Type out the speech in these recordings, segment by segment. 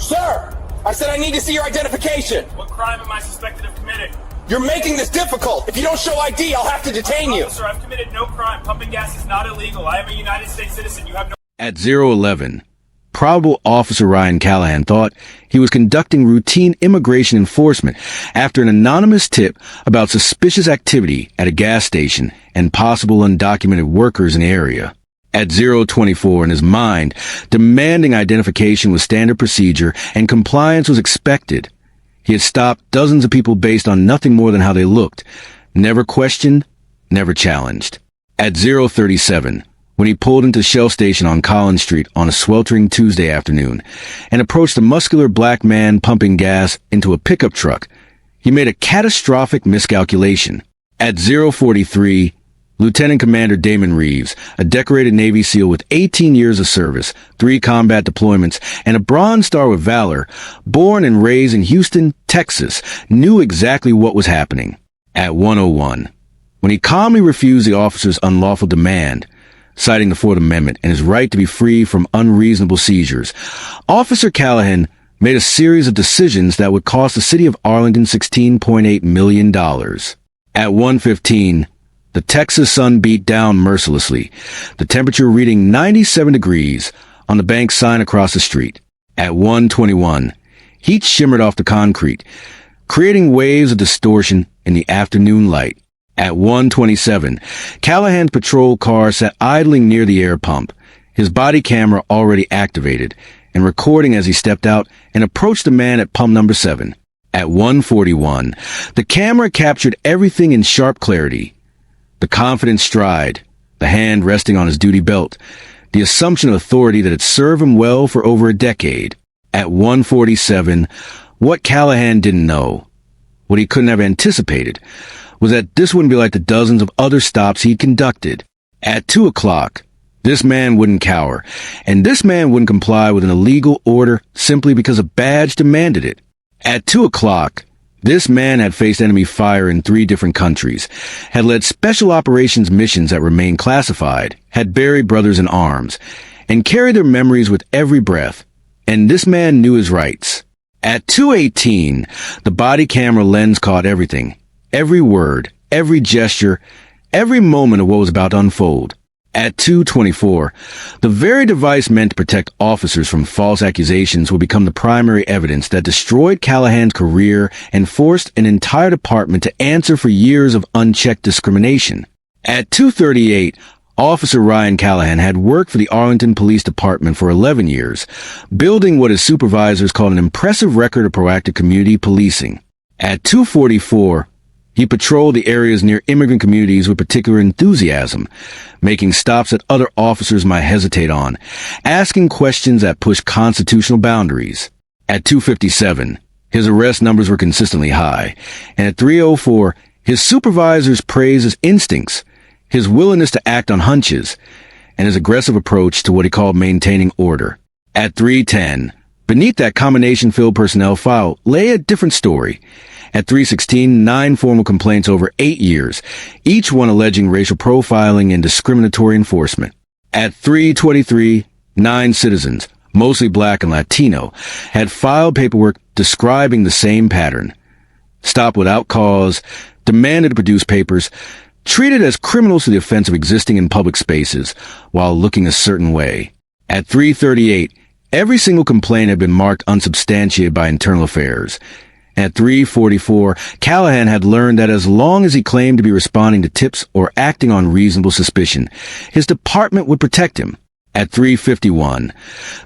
Sir, I said I need to see your identification. What crime am I suspected of committing? You're making this difficult. If you don't show ID, I'll have to detain you. Officer, I've committed no crime. Pumping gas is not illegal. I am a United States citizen. You have no... At 011, probable officer Ryan Callahan thought he was conducting routine immigration enforcement after an anonymous tip about suspicious activity at a gas station and possible undocumented workers in the area. At 024, in his mind, demanding identification was standard procedure and compliance was expected. He had stopped dozens of people based on nothing more than how they looked, never questioned, never challenged. At 037, when he pulled into Shell Station on Collins Street on a sweltering Tuesday afternoon and approached a muscular black man pumping gas into a pickup truck, he made a catastrophic miscalculation. At 043, Lieutenant Commander Damon Reeves, a decorated Navy SEAL with 18 years of service, 3 combat deployments, and a Bronze Star with Valor, born and raised in Houston, Texas, knew exactly what was happening. At 101, when he calmly refused the officer's unlawful demand, citing the Fourth Amendment and his right to be free from unreasonable seizures, Officer Callahan made a series of decisions that would cost the city of Arlington $16.8 million. At 115, the Texas sun beat down mercilessly, the temperature reading 97 degrees on the bank sign across the street. At 121, heat shimmered off the concrete, creating waves of distortion in the afternoon light. At 127, Callahan's patrol car sat idling near the air pump, his body camera already activated, and recording as he stepped out and approached the man at pump number 7. At 141, the camera captured everything in sharp clarity. The confident stride, the hand resting on his duty belt, the assumption of authority that had served him well for over a decade. At 147, what Callahan didn't know, what he couldn't have anticipated, was that this wouldn't be like the dozens of other stops he'd conducted. At 2 o'clock, this man wouldn't cower, and this man wouldn't comply with an illegal order simply because a badge demanded it. At 2 o'clock, this man had faced enemy fire in 3 different countries, had led special operations missions that remained classified, had buried brothers in arms, and carried their memories with every breath. And this man knew his rights. At 2:18, the body camera lens caught everything, every word, every gesture, every moment of what was about to unfold. At 2:24, the very device meant to protect officers from false accusations would become the primary evidence that destroyed Callahan's career and forced an entire department to answer for years of unchecked discrimination. At 2:38, Officer Ryan Callahan had worked for the Arlington Police Department for 11 years, building what his supervisors called an impressive record of proactive community policing. At 2:44, he patrolled the areas near immigrant communities with particular enthusiasm, making stops that other officers might hesitate on, asking questions that pushed constitutional boundaries. At 2:57, his arrest numbers were consistently high, and at 3:04, his supervisors praised his instincts, his willingness to act on hunches, and his aggressive approach to what he called maintaining order. At 3:10, beneath that combination-filled personnel file lay a different story. At 3:16, 9 formal complaints over 8 years, each one alleging racial profiling and discriminatory enforcement. At 3:23, 9 citizens, mostly black and Latino, had filed paperwork describing the same pattern. Stopped without cause, demanded to produce papers, treated as criminals for the offense of existing in public spaces while looking a certain way. At 3:38, every single complaint had been marked unsubstantiated by internal affairs. At 3:44, Callahan had learned that as long as he claimed to be responding to tips or acting on reasonable suspicion, his department would protect him. At 3:51,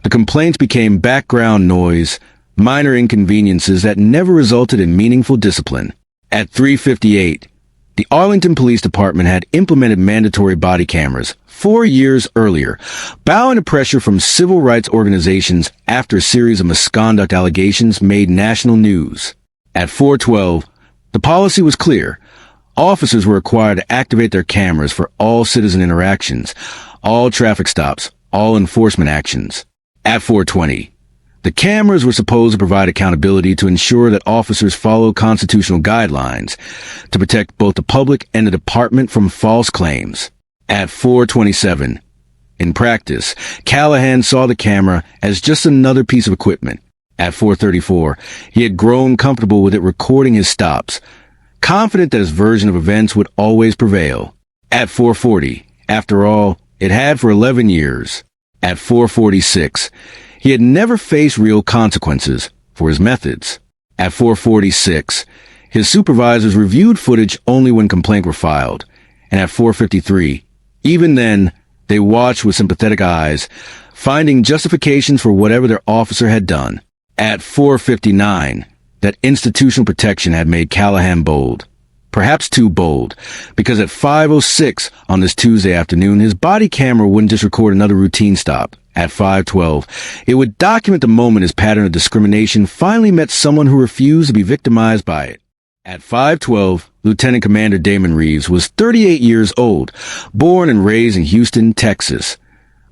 the complaints became background noise, minor inconveniences that never resulted in meaningful discipline. At 3:58, the Arlington Police Department had implemented mandatory body cameras 4 years earlier, bowing to pressure from civil rights organizations after a series of misconduct allegations made national news. At 4:12, the policy was clear. Officers were required to activate their cameras for all citizen interactions, all traffic stops, all enforcement actions. At 4:20, the cameras were supposed to provide accountability to ensure that officers follow constitutional guidelines to protect both the public and the department from false claims. At 4:27, in practice, Callahan saw the camera as just another piece of equipment. At 4:34, he had grown comfortable with it recording his stops, confident that his version of events would always prevail. At 4:40, after all, it had for 11 years. At 4:46, he had never faced real consequences for his methods. At 4:46, his supervisors reviewed footage only when complaints were filed. And at 4:53, even then, they watched with sympathetic eyes, finding justifications for whatever their officer had done. At 4:59, that institutional protection had made Callahan bold. Perhaps too bold, because at 5:06 on this Tuesday afternoon, his body camera wouldn't just record another routine stop. At 5:12, it would document the moment his pattern of discrimination finally met someone who refused to be victimized by it. At 5:12, Lieutenant Commander Damon Reeves was 38 years old, born and raised in Houston, Texas,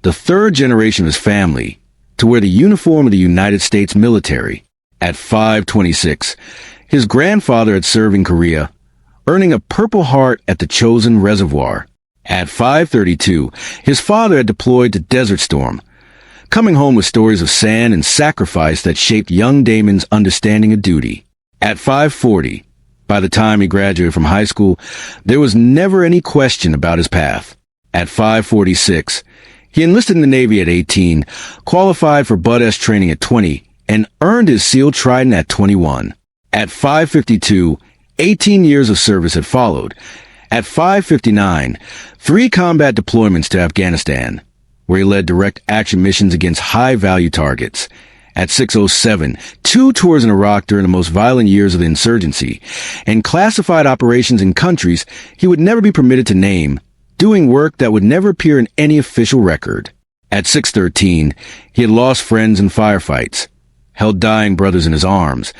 the third generation of his family to wear the uniform of the United States military. At 5:26, his grandfather had served in Korea, earning a Purple Heart at the Chosin Reservoir. At 5:32, his father had deployed to Desert Storm, coming home with stories of sand and sacrifice that shaped young Damon's understanding of duty. At 5:40, by the time he graduated from high school, there was never any question about his path. At 5:46, he enlisted in the Navy at 18, qualified for Bud S training at 20, and earned his SEAL Trident at 21. At 5:52, 18 years of service had followed. At 5:59, 3 combat deployments to Afghanistan, where he led direct action missions against high-value targets. At 6:07, 2 tours in Iraq during the most violent years of the insurgency, and classified operations in countries he would never be permitted to name, doing work that would never appear in any official record. At 6:13, he had lost friends in firefights, held dying brothers in his arms,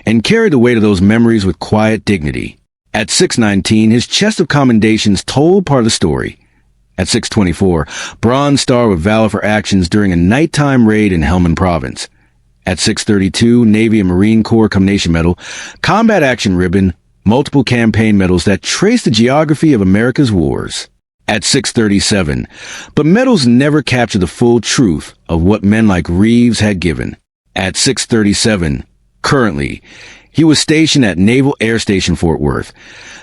and carried the weight of those memories with quiet dignity. At 6:19, his chest of commendations told part of the story. At 6:24, Bronze Star with Valor for actions during a nighttime raid in Helmand Province. At 6:32, Navy and Marine Corps Combination Medal, Combat Action Ribbon, multiple campaign medals that trace the geography of America's wars. At 6:37, but medals never capture the full truth of what men like Reeves had given. At 6:37, currently, he was stationed at Naval Air Station Fort Worth,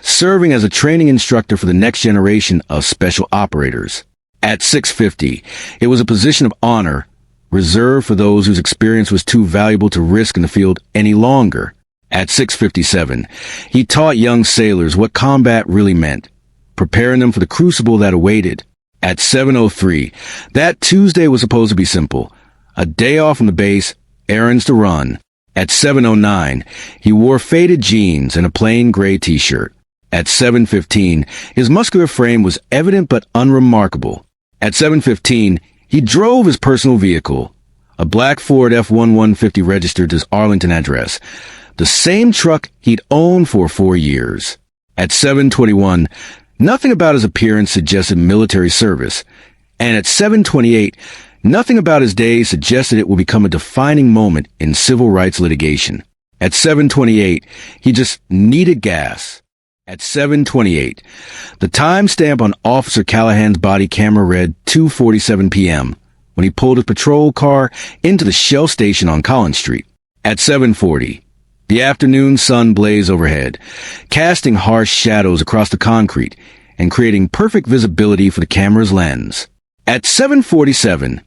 serving as a training instructor for the next generation of special operators. At 6:50, it was a position of honor reserved for those whose experience was too valuable to risk in the field any longer. At 6:57, he taught young sailors what combat really meant, preparing them for the crucible that awaited. At 7:03, that Tuesday was supposed to be simple. A day off from the base, errands to run. At 7:09, he wore faded jeans and a plain gray t-shirt. At 7:15, his muscular frame was evident but unremarkable. At 7:15, he drove his personal vehicle, a black Ford F-1150 registered to his Arlington address, the same truck he'd owned for 4 years. At 7:21, nothing about his appearance suggested military service, and at 7:28, nothing about his day suggested it will become a defining moment in civil rights litigation. At 7:28, he just needed gas. At 7:28, the timestamp on Officer Callahan's body camera read 2:47 p.m. when he pulled his patrol car into the Shell station on Collins Street. At 7:40, the afternoon sun blazed overhead, casting harsh shadows across the concrete and creating perfect visibility for the camera's lens. At 7:47,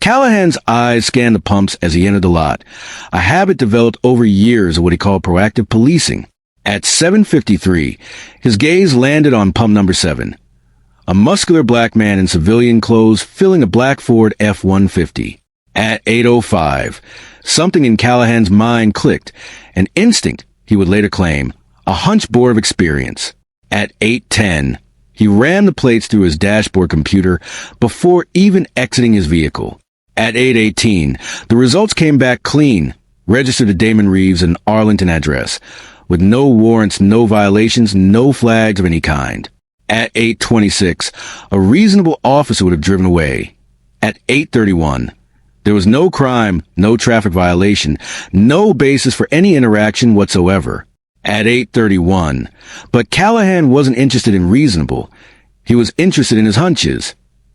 Callahan's eyes scanned the pumps as he entered the lot, a habit developed over years of what he called proactive policing. At 7:53, his gaze landed on pump number 7, a muscular black man in civilian clothes filling a black Ford F-150. At 8:05, something in Callahan's mind clicked, an instinct, he would later claim, a hunch born of experience. At 8:10, he ran the plates through his dashboard computer before even exiting his vehicle. At 8:18, the results came back clean, registered to Damon Reeves an Arlington address, with no warrants, no violations, no flags of any kind. At 8:26, a reasonable officer would have driven away. At 8:31, there was no crime, no traffic violation, no basis for any interaction whatsoever. At 8:31, but Callahan wasn't interested in reasonable. He was interested in his hunches.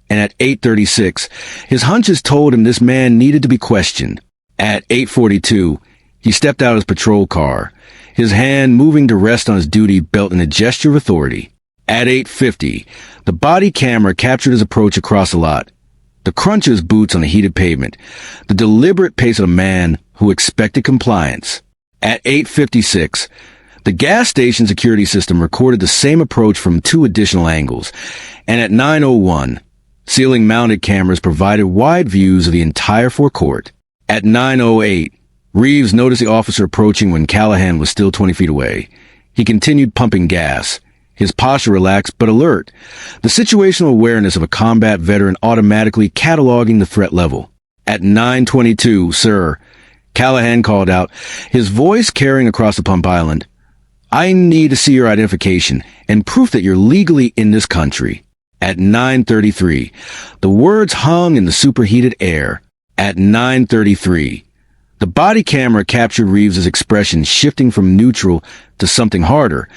And at 8:36, his hunches told him this man needed to be questioned. At 8:42, he stepped out of his patrol car, his hand moving to rest on his duty belt in a gesture of authority. At 8:50, the body camera captured his approach across the lot, the crunch of his boots on the heated pavement, the deliberate pace of a man who expected compliance. At 8:56, the gas station security system recorded the same approach from 2 additional angles, and at 9:01, ceiling-mounted cameras provided wide views of the entire forecourt. At 9:08, Reeves noticed the officer approaching when Callahan was still 20 feet away. He continued pumping gas, his posture relaxed but alert, the situational awareness of a combat veteran automatically cataloging the threat level. At 9:22, "Sir," Callahan called out, his voice carrying across the pump island, "I need to see your identification and proof that you're legally in this country." At 9:33, the words hung in the superheated air. At 9:33, the body camera captured Reeves's expression shifting from neutral to something harder,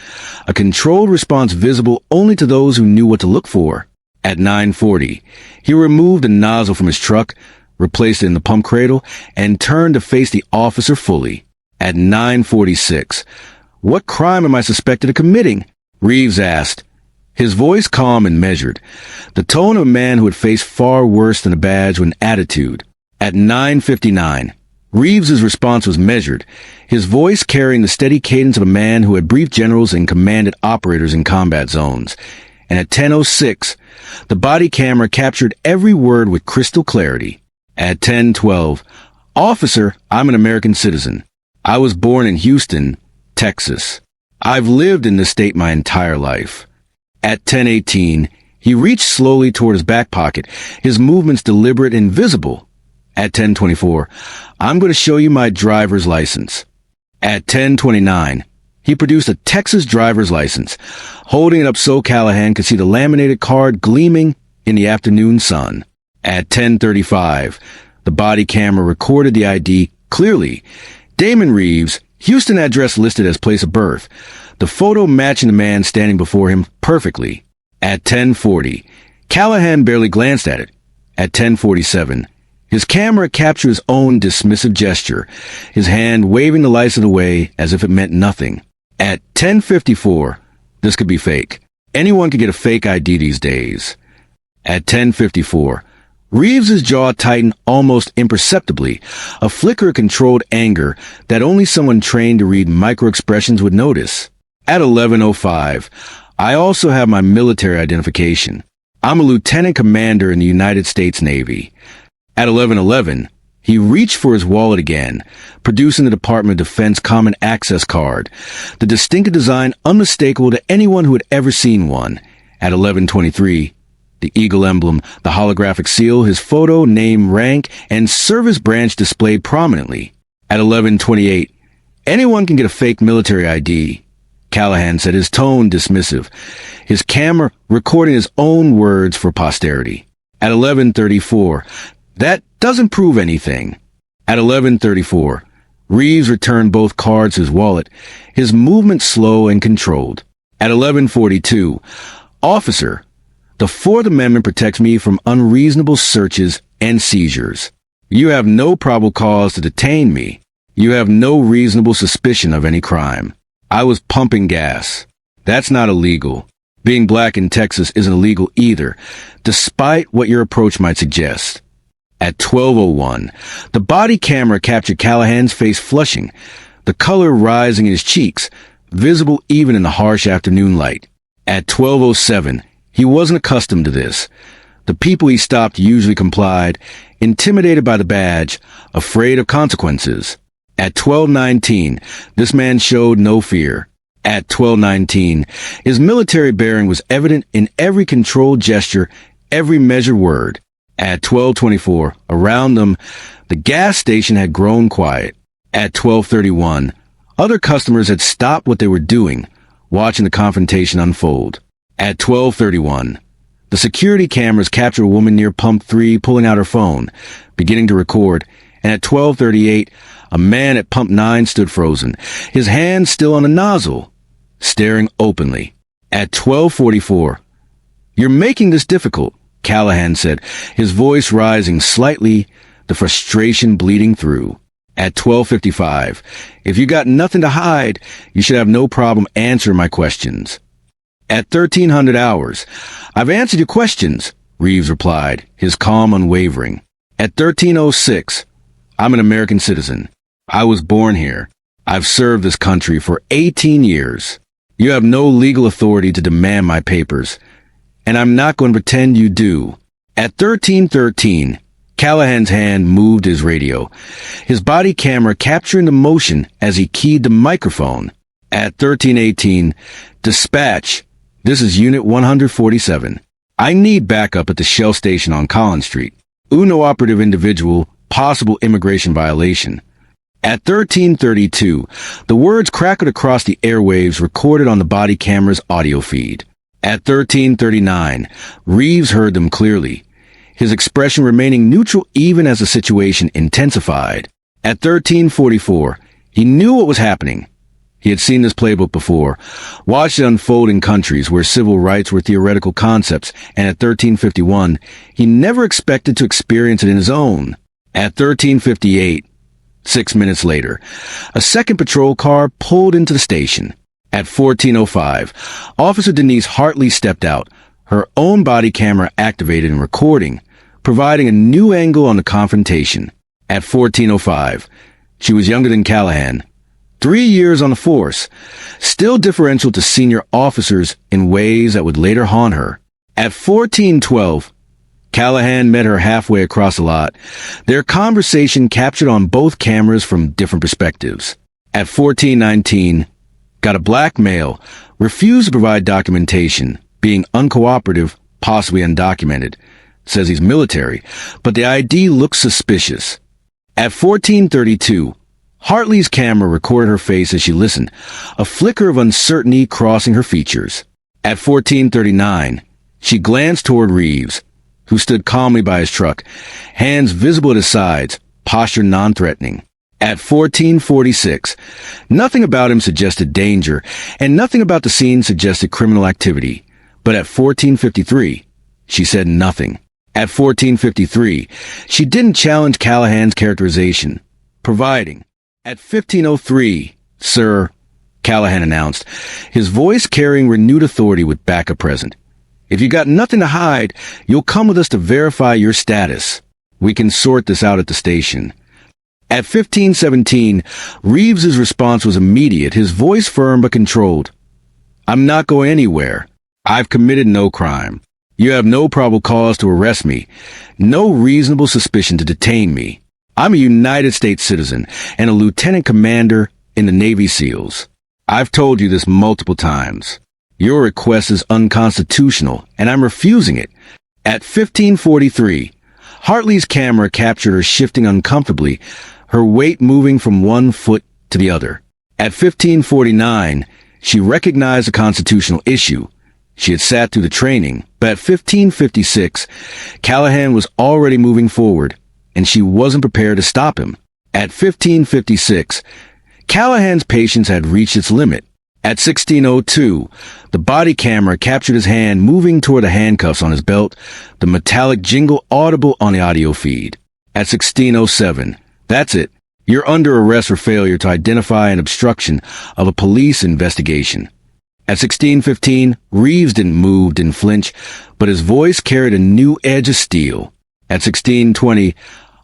a controlled response visible only to those who knew what to look for. At 9:40, he removed a nozzle from his truck, replaced it in the pump cradle, and turned to face the officer fully. At 9:46, "What crime am I suspected of committing?" Reeves asked, his voice calm and measured, the tone of a man who had faced far worse than a badge with an attitude. At 9:59, Reeves's response was measured, his voice carrying the steady cadence of a man who had briefed generals and commanded operators in combat zones. And at 10:06, the body camera captured every word with crystal clarity. At 10:12, "Officer, I'm an American citizen. I was born in Houston, Texas. I've lived in this state my entire life." At 10:18, he reached slowly toward his back pocket, his movements deliberate and visible. At 10:24, "I'm going to show you my driver's license." At 10:29, he produced a Texas driver's license, holding it up so Callahan could see the laminated card gleaming in the afternoon sun. At 10:35, the body camera recorded the ID clearly. Damon Reeves, Houston address listed as place of birth, the photo matching the man standing before him perfectly. At 10:40, Callahan barely glanced at it. At 10:47, his camera captured his own dismissive gesture, his hand waving the license away as if it meant nothing. At 10:54, this could be fake. Anyone could get a fake ID these days. At 10:54, Reeves's jaw tightened almost imperceptibly, a flicker of controlled anger that only someone trained to read micro-expressions would notice. At 11:05, "I also have my military identification. I'm a lieutenant commander in the United States Navy." At 11:11, he reached for his wallet again, producing the Department of Defense Common Access card, the distinctive design unmistakable to anyone who had ever seen one. At 11:23, the eagle emblem, the holographic seal, his photo, name, rank, and service branch displayed prominently. At 11:28, "Anyone can get a fake military ID," Callahan said, his tone dismissive, his camera recording his own words for posterity. At 11:34, "That doesn't prove anything." At 11:34, Reeves returned both cards to his wallet, his movement slow and controlled. At 11:42, "Officer, the Fourth Amendment protects me from unreasonable searches and seizures. You have no probable cause to detain me. You have no reasonable suspicion of any crime. I was pumping gas. That's not illegal. Being black in Texas isn't illegal either, despite what your approach might suggest." At 12:01, the body camera captured Callahan's face flushing, the color rising in his cheeks, visible even in the harsh afternoon light. At 12:07, he wasn't accustomed to this. The people he stopped usually complied, intimidated by the badge, afraid of consequences. At 12:19, this man showed no fear. At 12:19, his military bearing was evident in every controlled gesture, every measured word. At 12:24, around them, the gas station had grown quiet. At 12:31, other customers had stopped what they were doing, watching the confrontation unfold. At 12:31, the security cameras captured a woman near pump 3 pulling out her phone, beginning to record, and at 12:38, a man at pump 9 stood frozen, his hand still on the nozzle, staring openly. At 12:44, "You're making this difficult," Callahan said, his voice rising slightly, the frustration bleeding through. At 12:55, if you got nothing to hide, you should have no problem answering my questions. At 1300 hours, I've answered your questions, Reeves replied, his calm unwavering. At 1306, I'm an American citizen. I was born here. I've served this country for 18 years. You have no legal authority to demand my papers, and I'm not going to pretend you do. At 1313, Callahan's hand moved his radio, his body camera capturing the motion as he keyed the microphone. At 1318, dispatch, this is Unit 147. I need backup at the Shell station on Collins Street. Uno operative individual, possible immigration violation. At 1332, the words crackled across the airwaves recorded on the body camera's audio feed. At 1339, Reeves heard them clearly, his expression remaining neutral even as the situation intensified. At 1344, he knew what was happening. He had seen this playbook before, watched it unfold in countries where civil rights were theoretical concepts, and at 1351, he never expected to experience it in his own. At 1358, 6 minutes later, a second patrol car pulled into the station. At 1405, Officer Denise Hartley stepped out, her own body camera activated and recording, providing a new angle on the confrontation. At 1405, she was younger than Callahan, 3 years on the force, still differential to senior officers in ways that would later haunt her. At 1412, Callahan met her halfway across the lot, their conversation captured on both cameras from different perspectives. At 1419, got a black male, refused to provide documentation, being uncooperative, possibly undocumented. Says he's military, but the ID looks suspicious. At 1432, Hartley's camera recorded her face as she listened, a flicker of uncertainty crossing her features. At 1439, she glanced toward Reeves, who stood calmly by his truck, hands visible at his sides, posture non-threatening. At 1446, nothing about him suggested danger, and nothing about the scene suggested criminal activity. But at 1453, she said nothing. At 1453, she didn't challenge Callahan's characterization, providing. At 1503, sir, Callahan announced, his voice carrying renewed authority with backup present. If you got nothing to hide, you'll come with us to verify your status. We can sort this out at the station. At 1517, Reeves's response was immediate, his voice firm but controlled. I'm not going anywhere. I've committed no crime. You have no probable cause to arrest me, no reasonable suspicion to detain me. I'm a United States citizen and a lieutenant commander in the Navy SEALs. I've told you this multiple times. Your request is unconstitutional, and I'm refusing it. At 1543, Hartley's camera captured her shifting uncomfortably, her weight moving from one foot to the other. At 1549, she recognized a constitutional issue. She had sat through the training, but at 1556, Callahan was already moving forward, and she wasn't prepared to stop him. At 1556, Callahan's patience had reached its limit. At 1602, the body camera captured his hand moving toward the handcuffs on his belt, the metallic jingle audible on the audio feed. At 1607, that's it. You're under arrest for failure to identify an obstruction of a police investigation. At 1615, Reeves didn't move, didn't flinch, but his voice carried a new edge of steel. At 1620,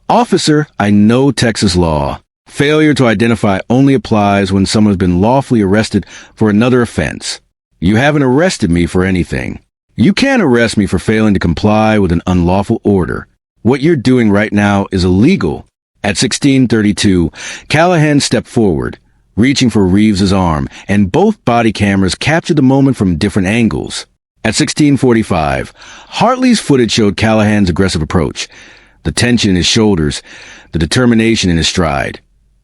officer, I know Texas law. Failure to identify only applies when someone has been lawfully arrested for another offense. You haven't arrested me for anything. You can't arrest me for failing to comply with an unlawful order. What you're doing right now is illegal. At 1632, Callahan stepped forward, reaching for Reeves's arm, and both body cameras captured the moment from different angles. At 1645, Hartley's footage showed Callahan's aggressive approach, the tension in his shoulders, the determination in his stride.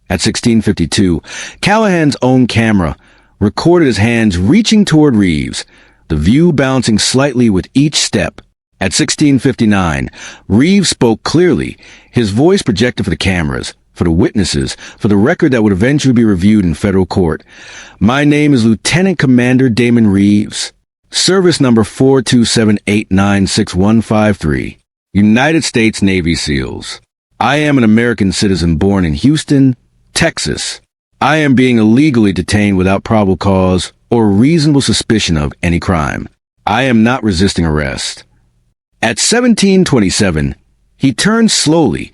At 1652, Callahan's own camera recorded his hands reaching toward Reeves, the view bouncing slightly with each step. At 1659, Reeves spoke clearly, his voice projected for the cameras, for the witnesses, for the record that would eventually be reviewed in federal court. My name is Lieutenant Commander Damon Reeves. Service number 427896153. United States Navy SEALs. I am an American citizen born in Houston, Texas. I am being illegally detained without probable cause or reasonable suspicion of any crime. I am not resisting arrest. At 17:27, he turned slowly,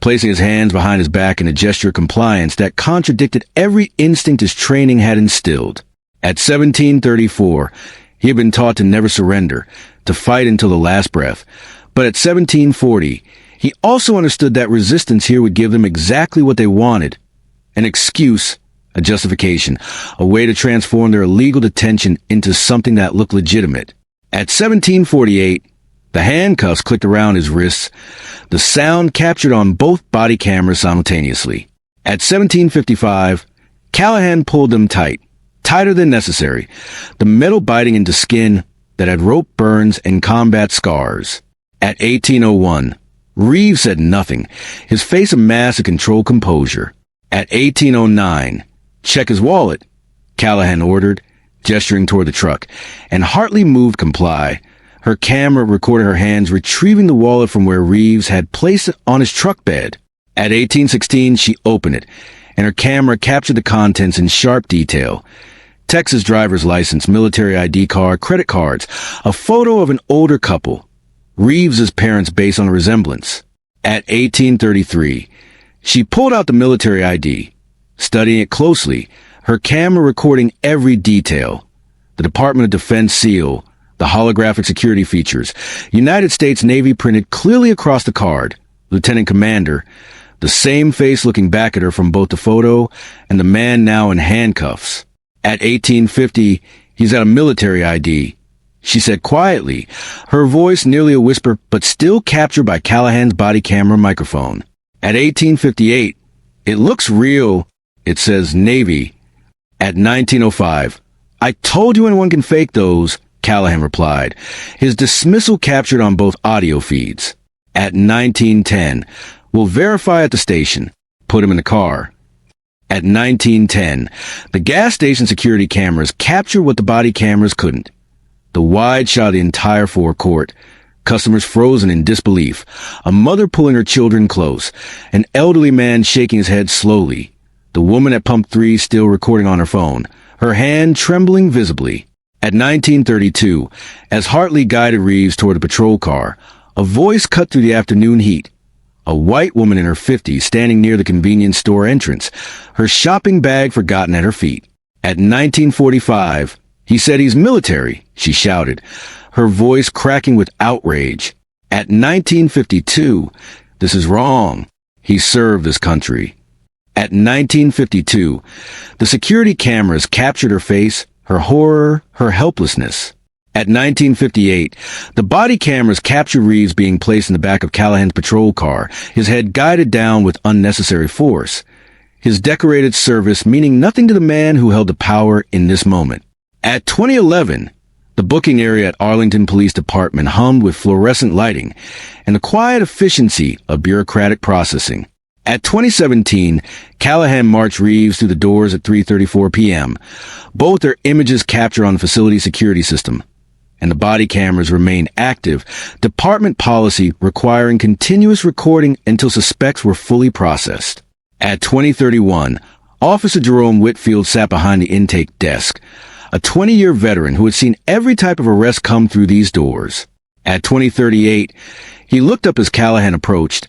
placing his hands behind his back in a gesture of compliance that contradicted every instinct his training had instilled. At 17:34, he had been taught to never surrender, to fight until the last breath. But at 17:40, he also understood that resistance here would give them exactly what they wanted. An excuse, a justification, a way to transform their illegal detention into something that looked legitimate. At 17:48, the handcuffs clicked around his wrists, the sound captured on both body cameras simultaneously. At 17:55, Callahan pulled them tight, tighter than necessary, the metal biting into skin that had rope burns and combat scars. At 18:01, Reeves said nothing, his face a mask of controlled composure. At 18:09, check his wallet, Callahan ordered, gesturing toward the truck, and Hartley moved comply. Her camera recorded her hands retrieving the wallet from where Reeves had placed it on his truck bed. At 18:16, she opened it, and her camera captured the contents in sharp detail. Texas driver's license, military ID card, credit cards, a photo of an older couple, Reeves's parents based on a resemblance. At 18:33, she pulled out the military ID, studying it closely, her camera recording every detail. The Department of Defense seal, the holographic security features, United States Navy printed clearly across the card, Lieutenant Commander, the same face looking back at her from both the photo and the man now in handcuffs. At 18:50, he's got a military ID, she said quietly, her voice nearly a whisper but still captured by Callahan's body camera microphone. At 18:58, it looks real, it says Navy. At 19:05, I told you anyone can fake those, Callahan replied, his dismissal captured on both audio feeds. At 19:10, we'll verify at the station, put him in the car. At 19:10, the gas station security cameras captured what the body cameras couldn't. The wide shot of the entire forecourt, customers frozen in disbelief, a mother pulling her children close, an elderly man shaking his head slowly, the woman at pump 3 still recording on her phone, her hand trembling visibly. At 19:32, as Hartley guided Reeves toward a patrol car, a voice cut through the afternoon heat. A white woman in her 50s standing near the convenience store entrance, her shopping bag forgotten at her feet. At 19:45, he said he's military, she shouted, her voice cracking with outrage. At 19:52, this is wrong. He served this country. At 19:52, the security cameras captured her face, her horror, her helplessness. At 19:58, the body cameras captured Reeves being placed in the back of Callahan's patrol car, his head guided down with unnecessary force, his decorated service meaning nothing to the man who held the power in this moment. At 2011, the booking area at Arlington Police Department hummed with fluorescent lighting and the quiet efficiency of bureaucratic processing. At 2017, Callahan marched Reeves through the doors at 3:34 p.m. Both their images captured on the facility security system, and the body cameras remain active, department policy requiring continuous recording until suspects were fully processed. At 2031, Officer Jerome Whitfield sat behind the intake desk, a 20-year veteran who had seen every type of arrest come through these doors. At 2038, he looked up as Callahan approached,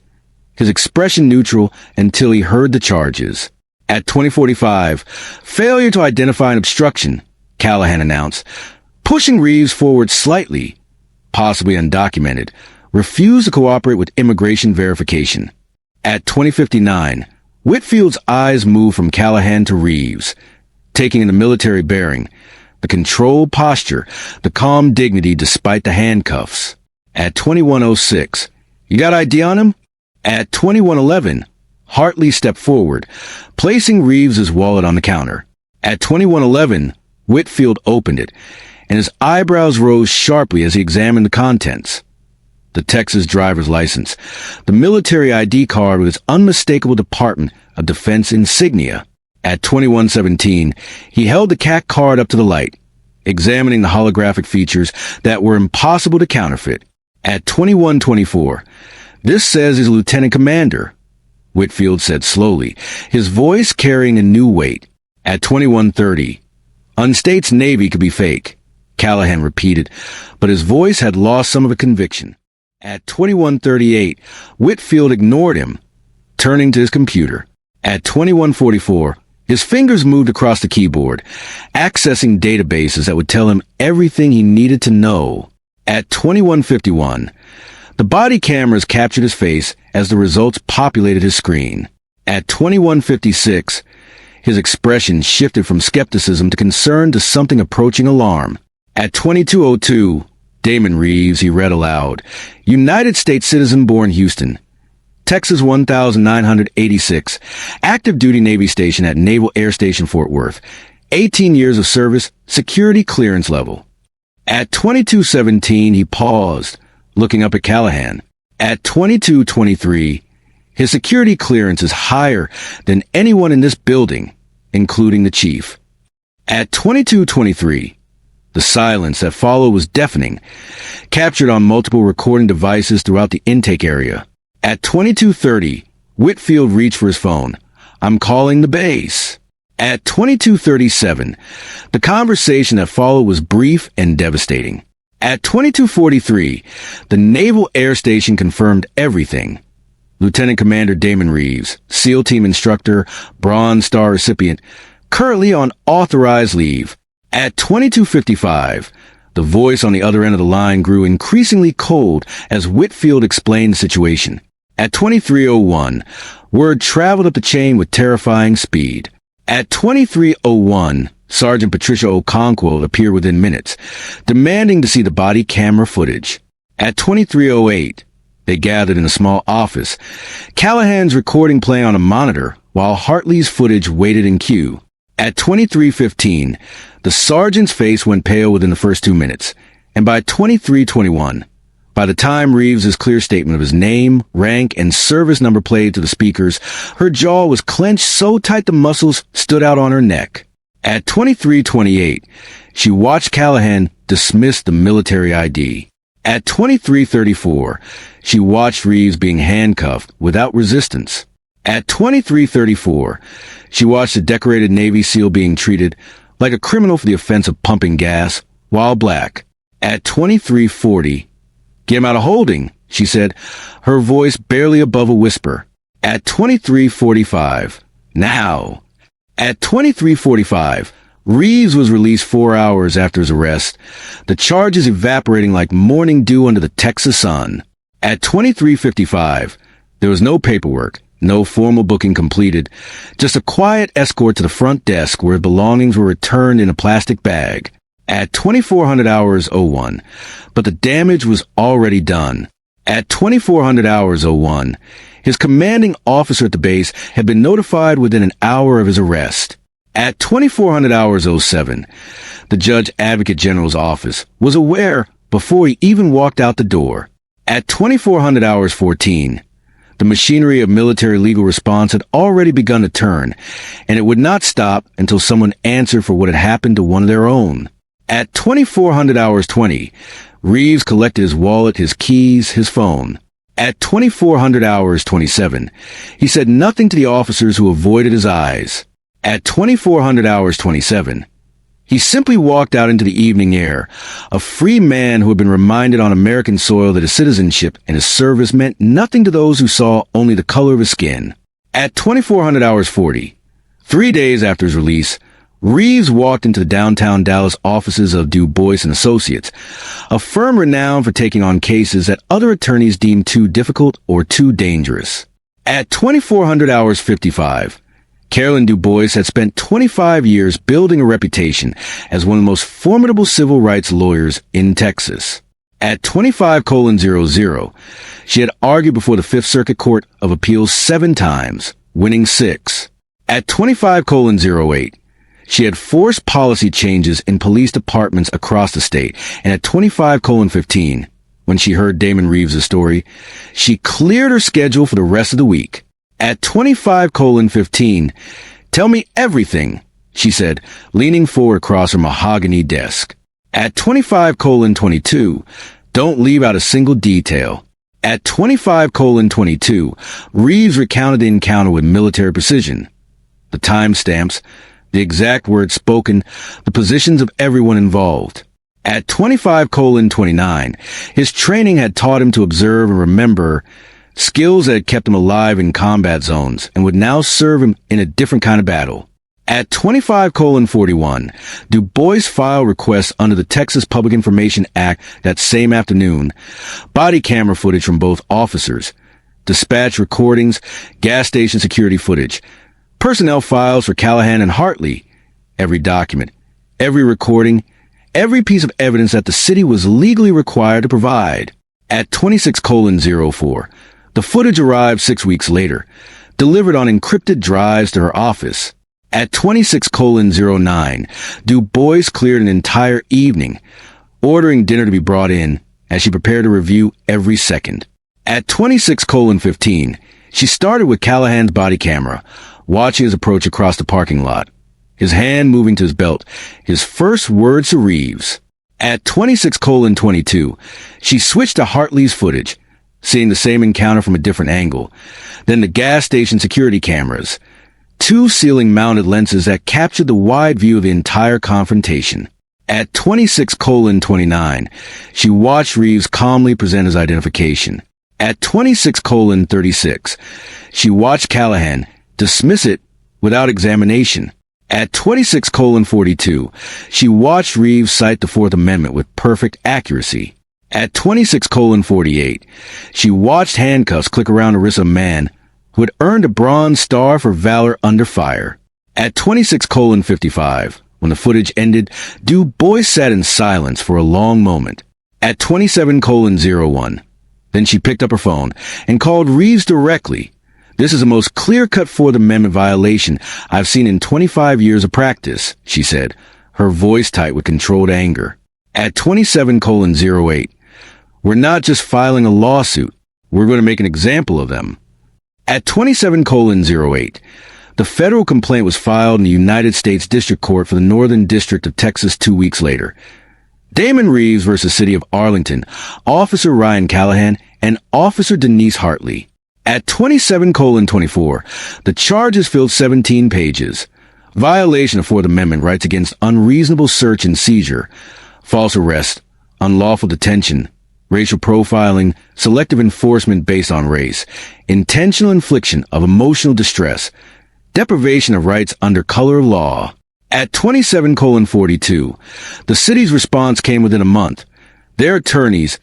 his expression neutral until he heard the charges. At 2045, failure to identify an obstruction, Callahan announced, pushing Reeves forward slightly, possibly undocumented, refused to cooperate with immigration verification. At 2059, Whitfield's eyes moved from Callahan to Reeves, taking in the military bearing, the controlled posture, the calm dignity despite the handcuffs. At 2106, you got ID on him? At 2111, Hartley stepped forward, placing Reeves's wallet on the counter. At 2111, Whitfield opened it, and his eyebrows rose sharply as he examined the contents. The Texas driver's license, the military ID card with its unmistakable Department of Defense insignia. At 2117, he held the CAC card up to the light, examining the holographic features that were impossible to counterfeit. At 2124, this says he's a lieutenant commander, Whitfield said slowly, his voice carrying a new weight. At 21:30. Unstate's Navy could be fake, Callahan repeated, but his voice had lost some of the conviction. At 21:38, Whitfield ignored him, turning to his computer. At 21:44, his fingers moved across the keyboard, accessing databases that would tell him everything he needed to know. At 21:51, the body cameras captured his face as the results populated his screen. At 21:56, his expression shifted from skepticism to concern to something approaching alarm. At 22:02, Damon Reeves, he read aloud, United States citizen born Houston, Texas 1986, active duty Navy station at Naval Air Station Fort Worth, 18 years of service, security clearance level. At 22:17, he paused, looking up at Callahan. At 22:23, his security clearance is higher than anyone in this building, including the chief. At 22:23, the silence that followed was deafening, captured on multiple recording devices throughout the intake area. At 22:30, Whitfield reached for his phone. I'm calling the base. At 22:37, the conversation that followed was brief and devastating. At 22:43, the Naval Air Station confirmed everything. Lieutenant Commander Damon Reeves, SEAL Team instructor, Bronze Star recipient, currently on authorized leave. At 22:55, the voice on the other end of the line grew increasingly cold as Whitfield explained the situation. At 23:01, word traveled up the chain with terrifying speed. At 23:01, Sergeant Patricia Okonkwo appeared within minutes, demanding to see the body camera footage. At 23:08, they gathered in a small office, Callahan's recording playing on a monitor while Hartley's footage waited in queue. At 23:15, the sergeant's face went pale within the first 2 minutes, and by 23:21, by the time Reeves's clear statement of his name, rank, and service number played to the speakers, her jaw was clenched so tight the muscles stood out on her neck. At 23:28, she watched Callahan dismiss the military ID. At 23:34, she watched Reeves being handcuffed without resistance. At 23:34, she watched a decorated Navy SEAL being treated like a criminal for the offense of pumping gas while black. At 23:40, get him out of holding, she said, her voice barely above a whisper. At 23:45, now. At 23:45, Reeves was released 4 hours after his arrest, the charges evaporating like morning dew under the Texas sun. At 23:55, there was no paperwork, no formal booking completed, just a quiet escort to the front desk where belongings were returned in a plastic bag. At 2400 hours 01, but the damage was already done. At 2400 hours 01, his commanding officer at the base had been notified within an hour of his arrest. At 2400 hours 07, the Judge Advocate General's office was aware before he even walked out the door. At 2400 hours 14, the machinery of military legal response had already begun to turn, and it would not stop until someone answered for what had happened to one of their own. At 2400 hours 20, Reeves collected his wallet, his keys, his phone. At 2400 hours 27, he said nothing to the officers who avoided his eyes. At 2400 hours 27, he simply walked out into the evening air, a free man who had been reminded on American soil that his citizenship and his service meant nothing to those who saw only the color of his skin. At 2400 hours 40, 3 days after his release, Reeves walked into the downtown Dallas offices of Du Bois & Associates, a firm renowned for taking on cases that other attorneys deemed too difficult or too dangerous. At 2400 hours 55, Carolyn Du Bois had spent 25 years building a reputation as one of the most formidable civil rights lawyers in Texas. At 25:00, she had argued before the Fifth Circuit Court of Appeals 7 times, winning 6. At 25:08, she had forced policy changes in police departments across the state, and at 25:15, when she heard Damon Reeves' story, she cleared her schedule for the rest of the week. At 25:15, tell me everything, she said, leaning forward across her mahogany desk. At 25:22, don't leave out a single detail. At 25:22, Reeves recounted the encounter with military precision. The timestamps, the exact words spoken, the positions of everyone involved. At 25:29, his training had taught him to observe and remember, skills that had kept him alive in combat zones and would now serve him in a different kind of battle. At 25:41, Du Bois filed requests under the Texas Public Information Act that same afternoon, body camera footage from both officers, dispatch recordings, gas station security footage, personnel files for Callahan and Hartley, every document, every recording, every piece of evidence that the city was legally required to provide. At 26:04, the footage arrived 6 weeks later, delivered on encrypted drives to her office. At 26:09, Du Bois cleared an entire evening, ordering dinner to be brought in as she prepared to review every second. At 26:15, she started with Callahan's body camera, watching his approach across the parking lot, his hand moving to his belt, his first words to Reeves. At 26:22, she switched to Hartley's footage, seeing the same encounter from a different angle, then the gas station security cameras, two ceiling-mounted lenses that captured the wide view of the entire confrontation. At 26:29, she watched Reeves calmly present his identification. At 26:36, she watched Callahan dismiss it without examination. At 26:42, she watched Reeves cite the Fourth Amendment with perfect accuracy. At 26:48, she watched handcuffs click around the wrist of a man who had earned a Bronze Star for valor under fire. At 26:55, when the footage ended, Du Bois sat in silence for a long moment. At 27:01, then she picked up her phone and called Reeves directly. "This is the most clear-cut Fourth Amendment violation I've seen in 25 years of practice," she said, her voice tight with controlled anger. At 27:08, "We're not just filing a lawsuit. We're going to make an example of them." At 27:08, the federal complaint was filed in the United States District Court for the Northern District of Texas 2 weeks later. Damon Reeves versus City of Arlington, Officer Ryan Callahan, and Officer Denise Hartley. At 27:24, the charges filled 17 pages. Violation of Fourth Amendment rights against unreasonable search and seizure, false arrest, unlawful detention, racial profiling, selective enforcement based on race, intentional infliction of emotional distress, deprivation of rights under color of law. At 27:42, the city's response came within a month. Their attorneys,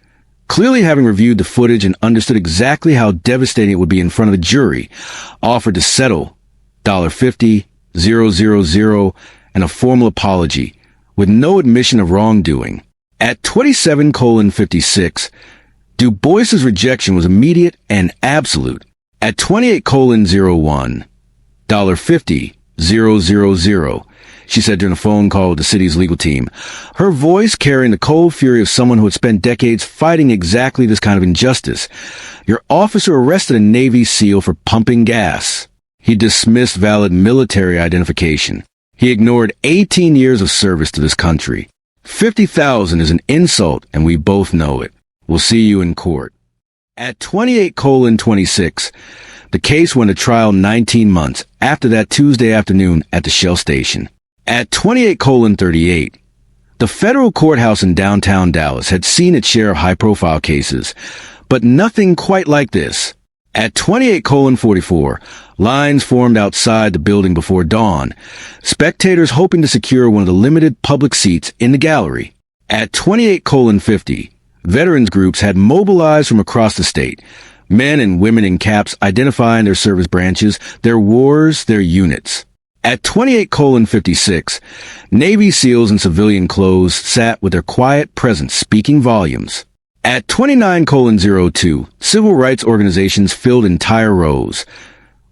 clearly having reviewed the footage and understood exactly how devastating it would be in front of a jury, offered to settle $50, $000, and a formal apology, with no admission of wrongdoing. At 27:56, Du Bois's rejection was immediate and absolute. At 28:01, $50, $000, she said during a phone call with the city's legal team, her voice carrying the cold fury of someone who had spent decades fighting exactly this kind of injustice. "Your officer arrested a Navy SEAL for pumping gas. He dismissed valid military identification. He ignored 18 years of service to this country. 50,000 is an insult, and we both know it. We'll see you in court." At 28:26, the case went to trial 19 months after that Tuesday afternoon at the Shell station. At 28:38, the federal courthouse in downtown Dallas had seen its share of high-profile cases, but nothing quite like this. At 28:44, lines formed outside the building before dawn, spectators hoping to secure one of the limited public seats in the gallery. At 28:50, veterans groups had mobilized from across the state, men and women in caps identifying their service branches, their wars, their units. At 28:56, Navy SEALs in civilian clothes sat with their quiet presence speaking volumes. At 29:02, civil rights organizations filled entire rows.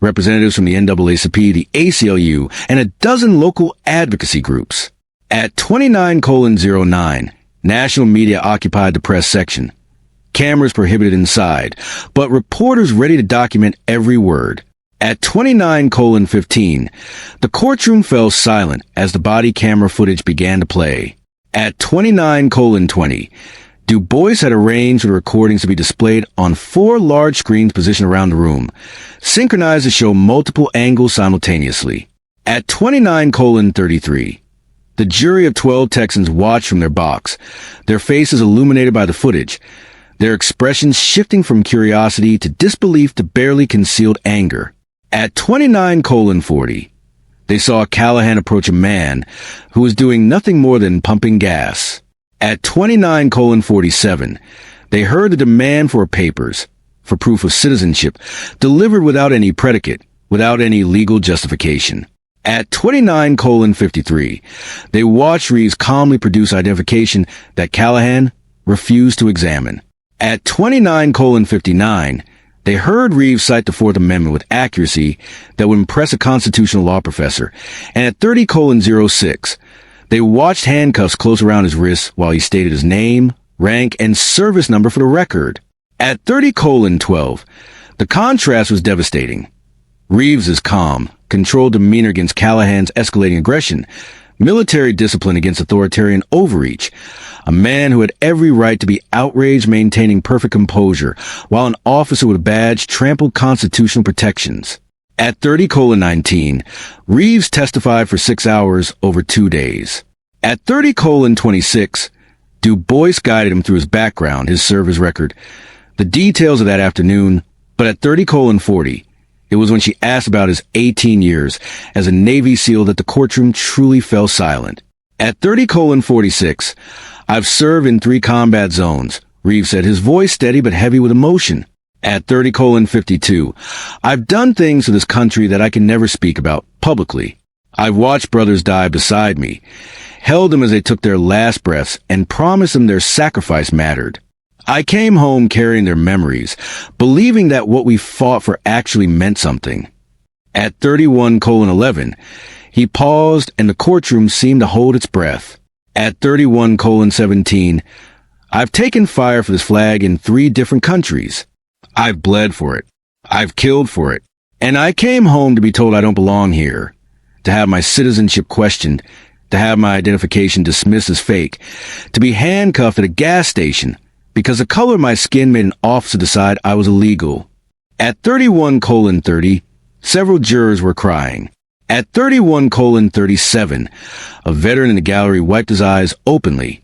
Representatives from the NAACP, the ACLU, and a dozen local advocacy groups. At 29:09, national media occupied the press section. Cameras prohibited inside, but reporters ready to document every word. At 29:15, the courtroom fell silent as the body camera footage began to play. At 29:20, Du Bois had arranged for the recordings to be displayed on 4 large screens positioned around the room, synchronized to show multiple angles simultaneously. At 29:33, the jury of 12 Texans watched from their box, their faces illuminated by the footage, their expressions shifting from curiosity to disbelief to barely concealed anger. At 29:40, they saw Callahan approach a man who was doing nothing more than pumping gas. At 29:47, they heard the demand for papers, for proof of citizenship, delivered without any predicate, without any legal justification. At 29:53, they watched Reeves calmly produce identification that Callahan refused to examine. At 29:59, they heard Reeves cite the Fourth Amendment with accuracy that would impress a constitutional law professor. And at 30:06, they watched handcuffs close around his wrists while he stated his name, rank, and service number for the record. At 30:12, the contrast was devastating. Reeves's calm, controlled demeanor against Callahan's escalating aggression, military discipline against authoritarian overreach, a man who had every right to be outraged maintaining perfect composure, while an officer with a badge trampled constitutional protections. At 30:19, Reeves testified for 6 hours over 2 days. At 30:26, Du Bois guided him through his background, his service record, the details of that afternoon, but at 30:40, it was when she asked about his 18 years as a Navy SEAL that the courtroom truly fell silent. At 30:46, I've served in 3 combat zones, Reeves said, his voice steady but heavy with emotion. At 30:52, I've done things for this country that I can never speak about publicly. I've watched brothers die beside me, held them as they took their last breaths, and promised them their sacrifice mattered. I came home carrying their memories, believing that what we fought for actually meant something. At 31:11, he paused and the courtroom seemed to hold its breath. At 31:17, I've taken fire for this flag in 3 different countries. I've bled for it. I've killed for it. And I came home to be told I don't belong here, to have my citizenship questioned, to have my identification dismissed as fake, to be handcuffed at a gas station, because the color of my skin made an officer decide I was illegal. At 31:30, several jurors were crying. At 31:37, a veteran in the gallery wiped his eyes openly,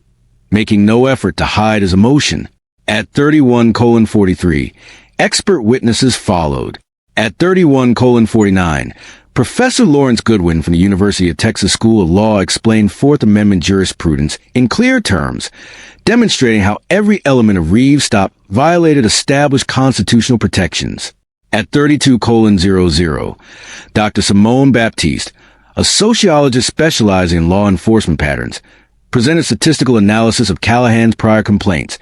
making no effort to hide his emotion. At 31:43, expert witnesses followed. At 31:49, Professor Lawrence Goodwin from the University of Texas School of Law explained Fourth Amendment jurisprudence in clear terms, demonstrating how every element of Reeves' stop violated established constitutional protections. At 32:00, Dr. Simone Baptiste, a sociologist specializing in law enforcement patterns, presented statistical analysis of Callahan's prior complaints,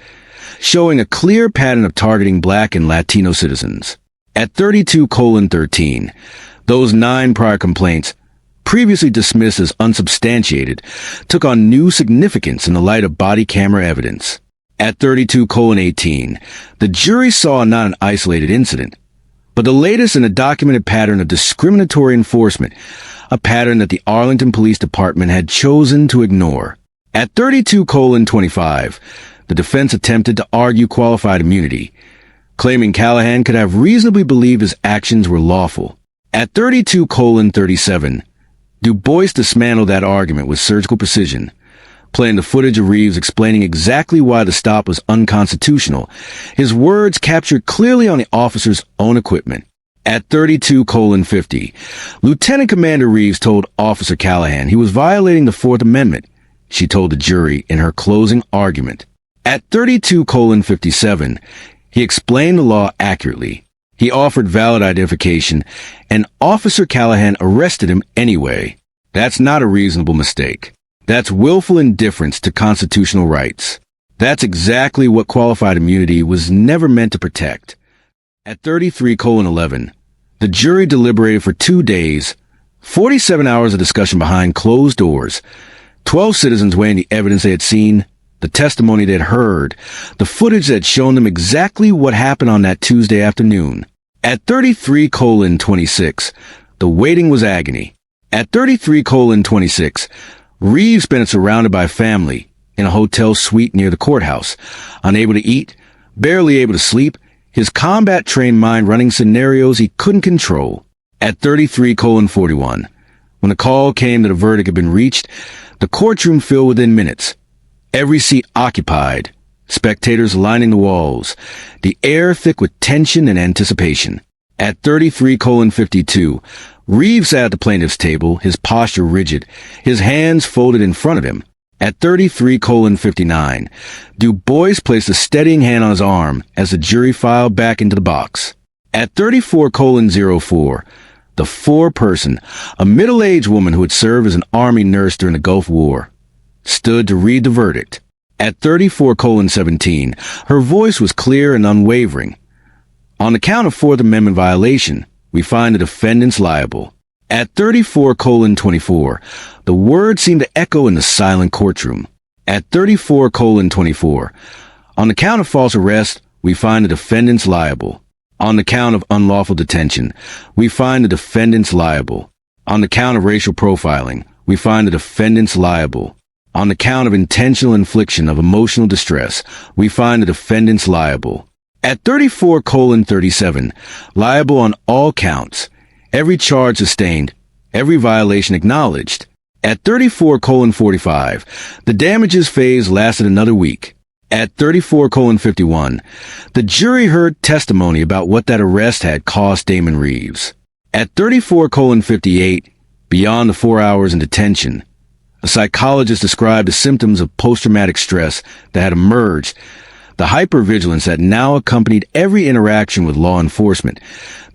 showing a clear pattern of targeting Black and Latino citizens. At 32:13, those 9 prior complaints, previously dismissed as unsubstantiated, took on new significance in the light of body camera evidence. At 32:18, the jury saw not an isolated incident, but the latest in a documented pattern of discriminatory enforcement, a pattern that the Arlington Police Department had chosen to ignore. At 32:25, the defense attempted to argue qualified immunity, claiming Callahan could have reasonably believed his actions were lawful. At 32:37, Du Bois dismantled that argument with surgical precision, playing the footage of Reeves explaining exactly why the stop was unconstitutional, his words captured clearly on the officer's own equipment. At 32:50, Lieutenant Commander Reeves told Officer Callahan he was violating the Fourth Amendment, she told the jury in her closing argument. At 32:57, he explained the law accurately. He offered valid identification, and Officer Callahan arrested him anyway. That's not a reasonable mistake. That's willful indifference to constitutional rights. That's exactly what qualified immunity was never meant to protect. At 33:11, the jury deliberated for 2 days, 47 hours of discussion behind closed doors, 12 citizens weighing the evidence they had seen, the testimony they had heard, the footage that had shown them exactly what happened on that Tuesday afternoon. At 33:26, the waiting was agony. At 33:26, Reeves spent it surrounded by family, in a hotel suite near the courthouse, unable to eat, barely able to sleep, his combat-trained mind running scenarios he couldn't control. At 33:41, when the call came that a verdict had been reached, the courtroom filled within minutes. Every seat occupied, spectators lining the walls, the air thick with tension and anticipation. At 33:52, Reeves sat at the plaintiff's table, his posture rigid, his hands folded in front of him. At 33:59, Du Bois placed a steadying hand on his arm as the jury filed back into the box. At 34:04, the foreperson, a middle-aged woman who had served as an army nurse during the Gulf War, stood to read the verdict. At 34:17, her voice was clear and unwavering. On the count of Fourth Amendment violation, we find the defendants liable. At 34:24, the words seemed to echo in the silent courtroom. At 34:24, on the count of false arrest, we find the defendants liable. On the count of unlawful detention, we find the defendants liable. On the count of racial profiling, we find the defendants liable. On the count of intentional infliction of emotional distress, we find the defendants liable. At 34:37, liable on all counts, every charge sustained, every violation acknowledged. At 34:45, the damages phase lasted another week. At 34:51, the jury heard testimony about what that arrest had cost Damon Reeves. At 34:58, beyond the 4 hours in detention, a psychologist described the symptoms of post-traumatic stress that had emerged, the hypervigilance that now accompanied every interaction with law enforcement,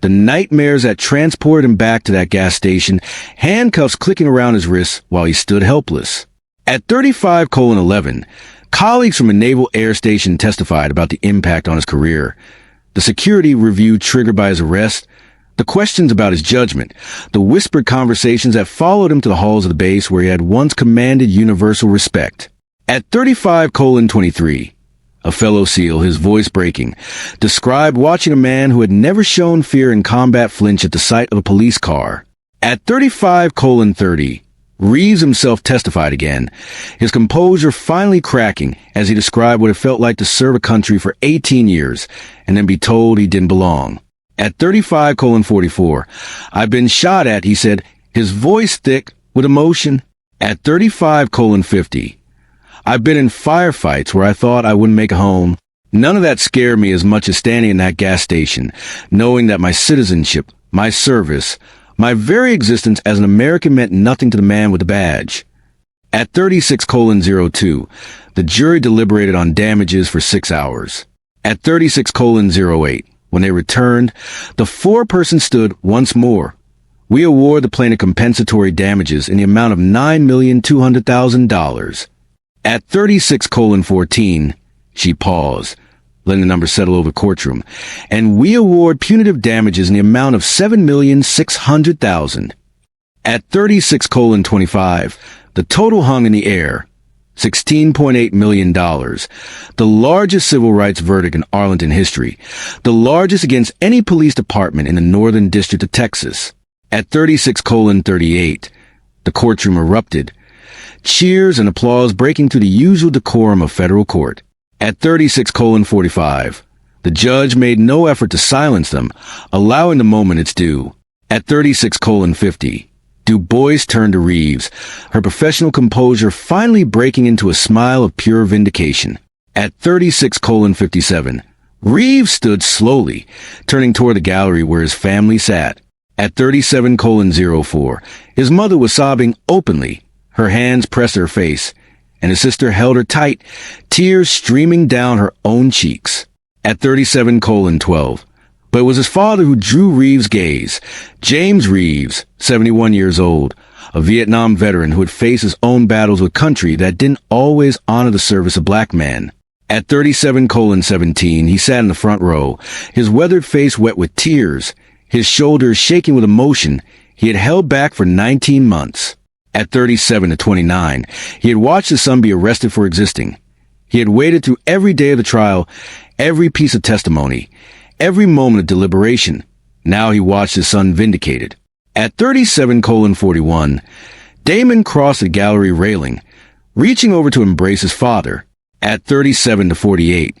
the nightmares that transported him back to that gas station, handcuffs clicking around his wrists while he stood helpless. At 35:11, colleagues from a naval air station testified about the impact on his career, the security review triggered by his arrest, the questions about his judgment, the whispered conversations that followed him to the halls of the base where he had once commanded universal respect. At 35:23, a fellow SEAL, his voice breaking, described watching a man who had never shown fear in combat flinch at the sight of a police car. At 35:30, Reeves himself testified again, his composure finally cracking as he described what it felt like to serve a country for 18 years and then be told he didn't belong. At 35:44, I've been shot at, he said, his voice thick with emotion. At 35:50, I've been in firefights where I thought I wouldn't make it home. None of that scared me as much as standing in that gas station, knowing that my citizenship, my service, my very existence as an American meant nothing to the man with the badge. At 36:02, the jury deliberated on damages for 6 hours. At 36:08, when they returned, the foreperson stood once more. We award the plaintiff compensatory damages in the amount of $9,200,000. At 36:14, she paused, letting the number settle over the courtroom, and we award punitive damages in the amount of $7,600,000. At 36:25, the total hung in the air, $16.8 million, the largest civil rights verdict in Arlington history, the largest against any police department in the Northern District of Texas. At 36:38, the courtroom erupted, cheers and applause breaking through the usual decorum of federal court. At 36:45, the judge made no effort to silence them, allowing the moment its due. At 36:50, Du Bois turned to Reeves, her professional composure finally breaking into a smile of pure vindication. At 36:57, Reeves stood slowly, turning toward the gallery where his family sat. At 37:04, his mother was sobbing openly, her hands pressed to her face, and his sister held her tight, tears streaming down her own cheeks. At 37:12, but it was his father who drew Reeves' gaze. James Reeves, 71 years old, a Vietnam veteran who had faced his own battles with country that didn't always honor the service of black men. At 37:17, he sat in the front row, his weathered face wet with tears, his shoulders shaking with emotion he had held back for 19 months. At 37:29, he had watched his son be arrested for existing. He had waited through every day of the trial, every piece of testimony, every moment of deliberation. Now he watched his son vindicated. At 37:41, Damon crossed the gallery railing, reaching over to embrace his father. At 37 to 48,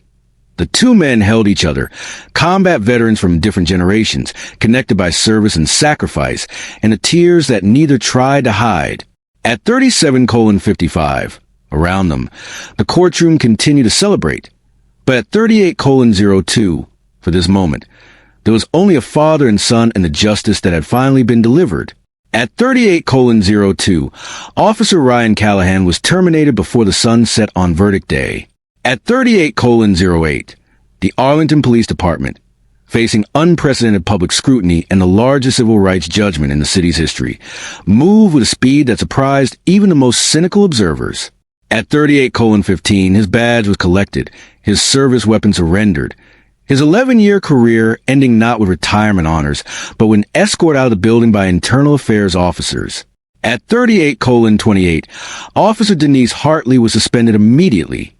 the two men held each other, combat veterans from different generations, connected by service and sacrifice, and the tears that neither tried to hide. At 37:55, around them, the courtroom continued to celebrate. But at 38:02, for this moment, there was only a father and son and the justice that had finally been delivered. At 38:02, Officer Ryan Callahan was terminated before the sun set on verdict day. At 38:08, the Arlington Police Department, facing unprecedented public scrutiny and the largest civil rights judgment in the city's history, moved with a speed that surprised even the most cynical observers. At 38:15, his badge was collected, his service weapon surrendered, his 11-year career ending not with retirement honors, but with an escort out of the building by internal affairs officers. At 38:28, Officer Denise Hartley was suspended immediately,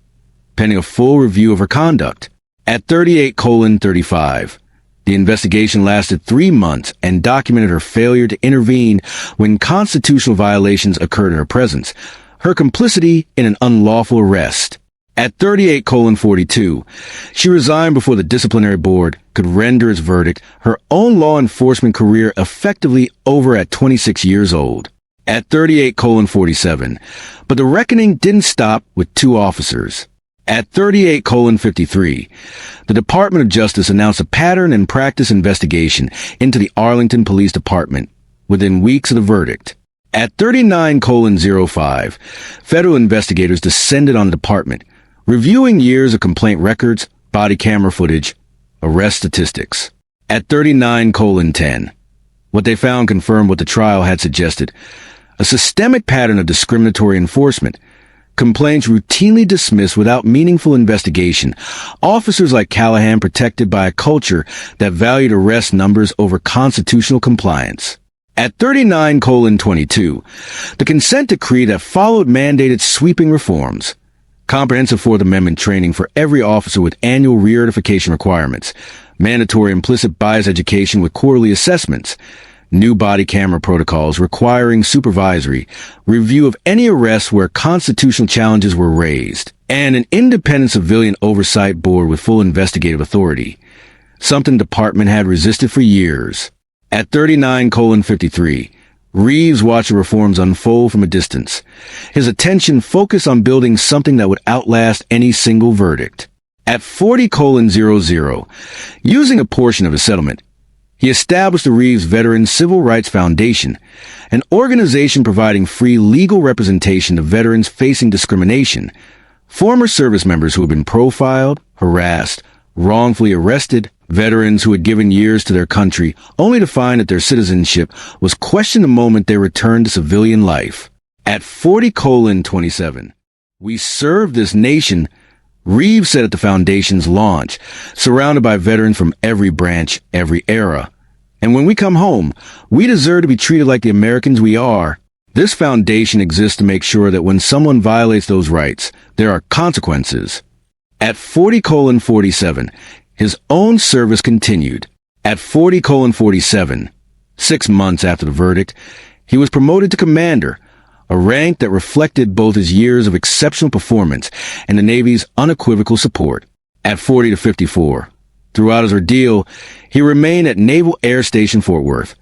pending a full review of her conduct. At 38:35, the investigation lasted 3 months and documented her failure to intervene when constitutional violations occurred in her presence, her complicity in an unlawful arrest. At 38:42, she resigned before the disciplinary board could render its verdict, her own law enforcement career effectively over at 26 years old. At 38:47, but the reckoning didn't stop with 2 officers. At 38:53, the Department of Justice announced a pattern and practice investigation into the Arlington Police Department within weeks of the verdict. At 39:05, federal investigators descended on the department, reviewing years of complaint records, body camera footage, arrest statistics. At 39:10, what they found confirmed what the trial had suggested: a systemic pattern of discriminatory enforcement. Complaints routinely dismissed without meaningful investigation. Officers like Callahan protected by a culture that valued arrest numbers over constitutional compliance. At 39:22, the consent decree that followed mandated sweeping reforms. Comprehensive Fourth Amendment training for every officer with annual re-certification requirements, mandatory implicit bias education with quarterly assessments, new body camera protocols requiring supervisory review of any arrests where constitutional challenges were raised, and an independent civilian oversight board with full investigative authority, something the department had resisted for years. At 39:53, Reeves watched the reforms unfold from a distance, his attention focused on building something that would outlast any single verdict. At 40:00, using a portion of his settlement, he established the Reeves Veteran Civil Rights Foundation, an organization providing free legal representation to veterans facing discrimination, former service members who had been profiled, harassed, wrongfully arrested, veterans who had given years to their country only to find that their citizenship was questioned the moment they returned to civilian life. At 40:27, "We serve this nation," Reeves said at the foundation's launch, surrounded by veterans from every branch, every era. "And when we come home, we deserve to be treated like the Americans we are." This foundation exists to make sure that when someone violates those rights, there are consequences. At 40:47, his own service continued. At 40:47, 6 months after the verdict, he was promoted to commander, a rank that reflected both his years of exceptional performance and the Navy's unequivocal support. At 40:54, throughout his ordeal, he remained at Naval Air Station Fort Worth,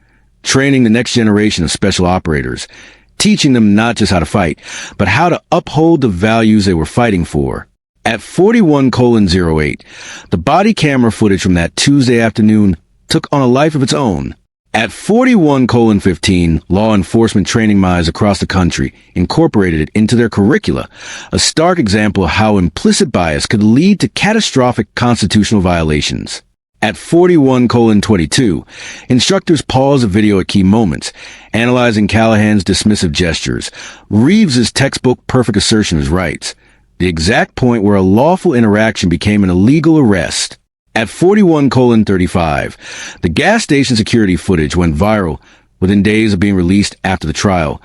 training the next generation of special operators, teaching them not just how to fight, but how to uphold the values they were fighting for. At 41:08, the body camera footage from that Tuesday afternoon took on a life of its own. At 41:15, law enforcement training minds across the country incorporated it into their curricula, a stark example of how implicit bias could lead to catastrophic constitutional violations. At 41:22, instructors paused the video at key moments, analyzing Callahan's dismissive gestures, Reeves's textbook perfect assertion of his rights, the exact point where a lawful interaction became an illegal arrest. At 41:35, the gas station security footage went viral within days of being released after the trial.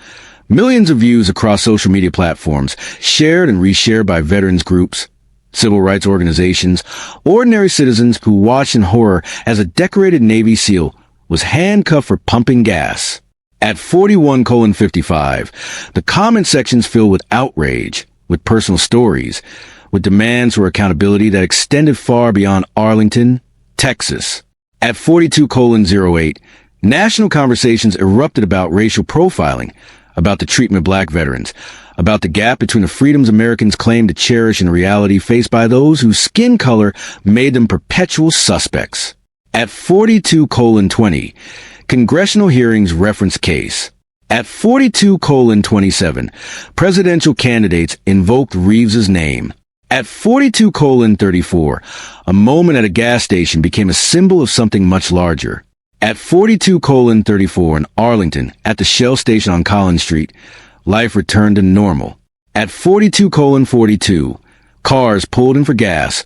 Millions of views across social media platforms, shared and reshared by veterans groups, civil rights organizations, ordinary citizens who watched in horror as a decorated Navy SEAL was handcuffed for pumping gas. At 41:55, the comment sections filled with outrage, with personal stories, with demands for accountability that extended far beyond Arlington, Texas. At 42:08, national conversations erupted about racial profiling, about the treatment of black veterans, about the gap between the freedoms Americans claim to cherish and the reality faced by those whose skin color made them perpetual suspects. At 42:20, congressional hearings reference case. At 42:27, presidential candidates invoked Reeves's name. At 42:34, a moment at a gas station became a symbol of something much larger. At 42:34 in Arlington, at the Shell station on Collins Street, life returned to normal. At 42:42, cars pulled in for gas,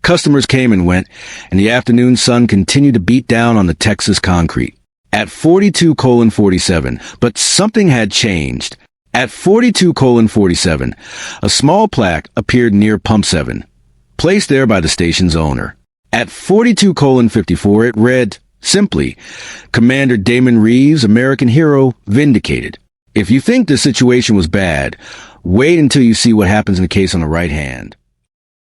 customers came and went, and the afternoon sun continued to beat down on the Texas concrete. At 42:47, but something had changed. At 42:47, a small plaque appeared near Pump 7, placed there by the station's owner. At 42:54, it read, simply, Commander Damon Reeves, American hero, vindicated. If you think the situation was bad, wait until you see what happens in the case on the right hand.